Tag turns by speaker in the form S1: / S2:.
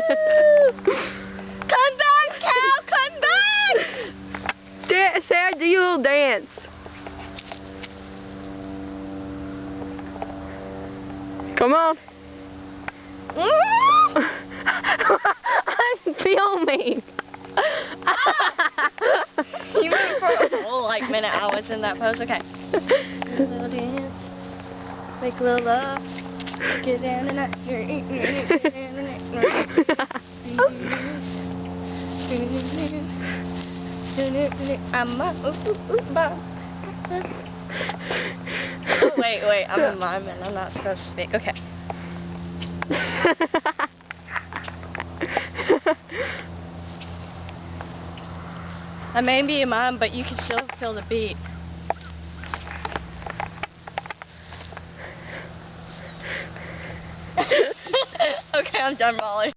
S1: Come back, cow! Come back!
S2: Sarah, do your little dance. Come on. I'm filming.
S1: You went for a whole minute. I was in that pose. Okay. Do a little dance. Make a little love. Get down tonight. I'm a Oh, wait. I'm a mime and I'm not supposed to speak. Okay. I may be a mime, but you can still feel the beat. Okay, I'm done, Molly.